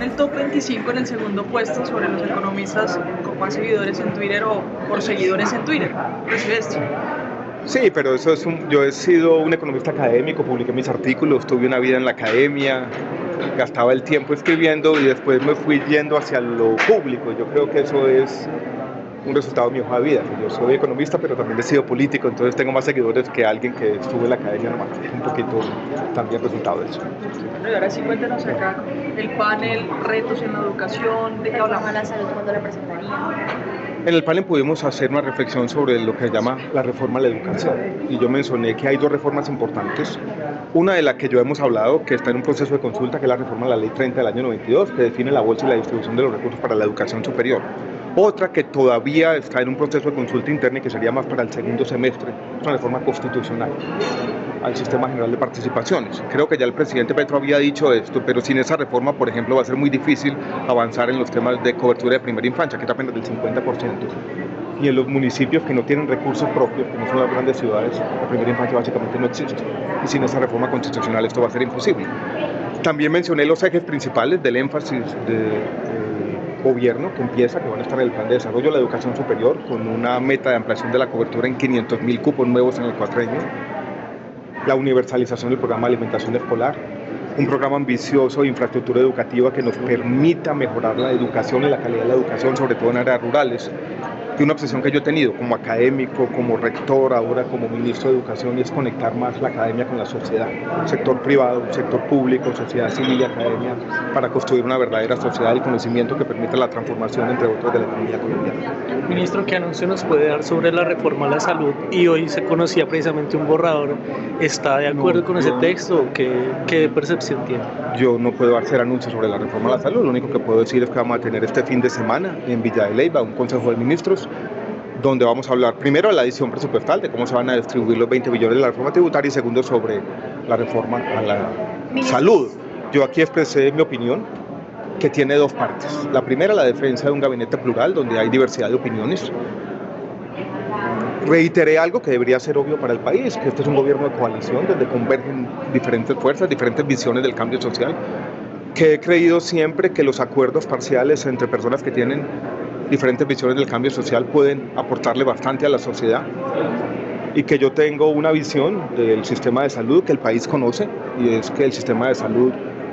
en el top 25 en el segundo puesto sobre los economistas con más seguidores en Twitter o por seguidores en Twitter. ¿Recibe esto? Sí, pero yo he sido un economista académico, publiqué mis artículos, tuve una vida en la academia, gastaba el tiempo escribiendo y después me fui yendo hacia lo público. Yo creo que eso es un resultado de mi hoja de vida. Yo soy economista, pero también he sido político, entonces tengo más seguidores que alguien que estuvo en la academia nomás. Es un poquito también resultado de eso. Bueno, y ahora sí cuéntenos acá el panel, retos en la educación, ¿de qué hablamos? La salud, ¿cuándo la presentaría? En el panel pudimos hacer una reflexión sobre lo que se llama la reforma a la educación y yo mencioné que hay dos reformas importantes. Una de las que yo hemos hablado, que está en un proceso de consulta, que es la reforma a la Ley 30 del año 92, que define la bolsa y la distribución de los recursos para la educación superior. Otra que todavía está en un proceso de consulta interna y que sería más para el segundo semestre, es una reforma constitucional al sistema general de participaciones. Creo que ya el presidente Petro había dicho esto, pero sin esa reforma, por ejemplo, va a ser muy difícil avanzar en los temas de cobertura de primera infancia, que es apenas del 50%. Y en los municipios que no tienen recursos propios, que no son las grandes ciudades, la primera infancia básicamente no existe. Y sin esa reforma constitucional esto va a ser imposible. También mencioné los ejes principales del énfasis de gobierno que empieza, que van a estar en el plan de desarrollo de la educación superior, con una meta de ampliación de la cobertura en 500.000 cupos nuevos en el cuatrenio, la universalización del programa de alimentación escolar, un programa ambicioso de infraestructura educativa que nos permita mejorar la educación y la calidad de la educación, sobre todo en áreas rurales. Y una obsesión que yo he tenido como académico, como rector, ahora como ministro de Educación, es conectar más la academia con la sociedad, sector privado, sector público, sociedad civil y academia, para construir una verdadera sociedad del conocimiento que permita la transformación, entre otros, de la economía colombiana. Ministro, ¿qué anuncio nos puede dar sobre la reforma a la salud? Y hoy se conocía precisamente un borrador. ¿Está de acuerdo con ese texto? ¿Qué percepción tiene? Yo no puedo hacer anuncios sobre la reforma a la salud. Lo único que puedo decir es que vamos a tener este fin de semana en Villa de Leyva un consejo de ministros donde vamos a hablar primero de la adición presupuestal, de cómo se van a distribuir los 20 billones de la reforma tributaria, y segundo sobre la reforma a la salud. Yo aquí expresé mi opinión, que tiene dos partes. La primera, la defensa de un gabinete plural, donde hay diversidad de opiniones. Reiteré algo que debería ser obvio para el país, que este es un gobierno de coalición, donde convergen diferentes fuerzas, diferentes visiones del cambio social, que he creído siempre que los acuerdos parciales entre personas que tienen diferentes visiones del cambio social pueden aportarle bastante a la sociedad, y que yo tengo una visión del sistema de salud que el país conoce, y es que el sistema de salud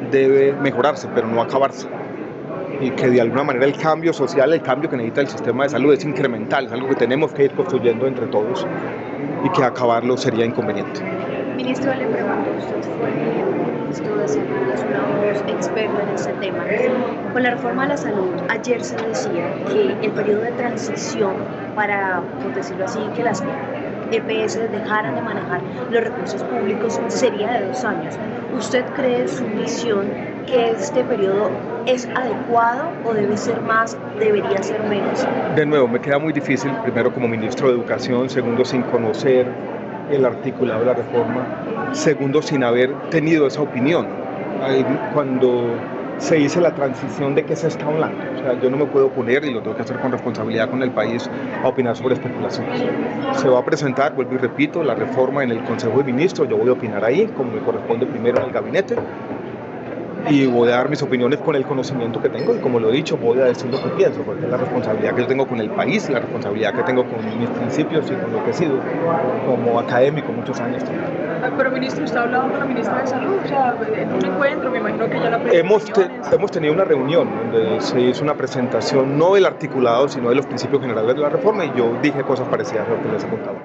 debe mejorarse, pero no acabarse, y que de alguna manera el cambio social, el cambio que necesita el sistema de salud es incremental, es algo que tenemos que ir construyendo entre todos, y que acabarlo sería inconveniente. Ministro, le pregunto, usted fue ministro de Salud, es una voz experta en este tema. Con la reforma a la salud, ayer se decía que el periodo de transición para, por decirlo así, que las EPS dejaran de manejar los recursos públicos sería de 2 años. ¿Usted cree, su visión, que este periodo es adecuado o debe ser más, debería ser menos? De nuevo, me queda muy difícil, primero como ministro de Educación, segundo sin conocer el articulado de la reforma, segundo sin haber tenido esa opinión. Cuando se hizo la transición, ¿de qué se está hablando? O sea, yo no me puedo oponer, y lo tengo que hacer con responsabilidad con el país, a opinar sobre especulaciones. Se va a presentar, vuelvo y repito, la reforma en el Consejo de Ministros. Yo voy a opinar ahí, como me corresponde primero en el gabinete, y voy a dar mis opiniones con el conocimiento que tengo, y como lo he dicho, voy a decir lo que pienso, porque es la responsabilidad que yo tengo con el país, la responsabilidad que tengo con mis principios y con lo que he sido como académico muchos años también. Pero ministro, ¿usted ha hablado con la ministra de Salud? O sea, en un encuentro, me imagino que ya la presentación hemos tenido una reunión donde se hizo una presentación no del articulado, sino de los principios generales de la reforma, y yo dije cosas parecidas a lo que les he contado.